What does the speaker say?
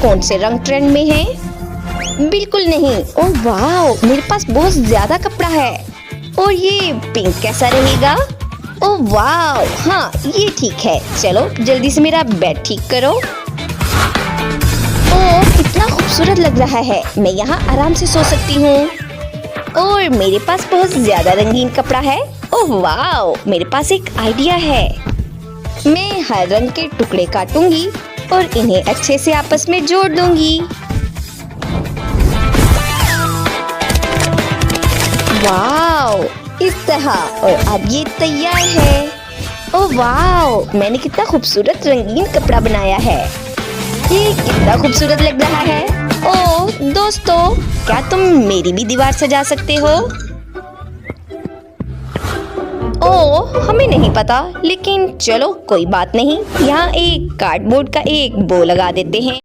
कौन से रंग ट्रेंड में है? बिल्कुल नहीं। ओह वाह, मेरे पास बहुत ज्यादा कपड़ा है। और ये पिंक कैसा रहेगा? ओह वाह, हाँ ये ठीक है। चलो जल्दी से मेरा बेड ठीक करो। ओह कितना खूबसूरत लग रहा है, मैं यहाँ आराम से सो सकती हूँ। और मेरे पास बहुत ज्यादा रंगीन कपड़ा है। ओह वाह, मेरे पास एक आइडिया है। मैं हर रंग के टुकड़े काटूंगी और इन्हें अच्छे से आपस में जोड़ दूंगी। वाव, इस तरह। और अब ये तैयार है। ओह वाव, मैंने कितना खूबसूरत रंगीन कपड़ा बनाया है। ये कितना खूबसूरत लग रहा है। ओह दोस्तों, क्या तुम मेरी भी दीवार सजा सकते हो? ओह हमें नहीं पता, लेकिन चलो कोई बात नहीं। यहाँ एक कार्डबोर्ड का एक बो लगा देते हैं।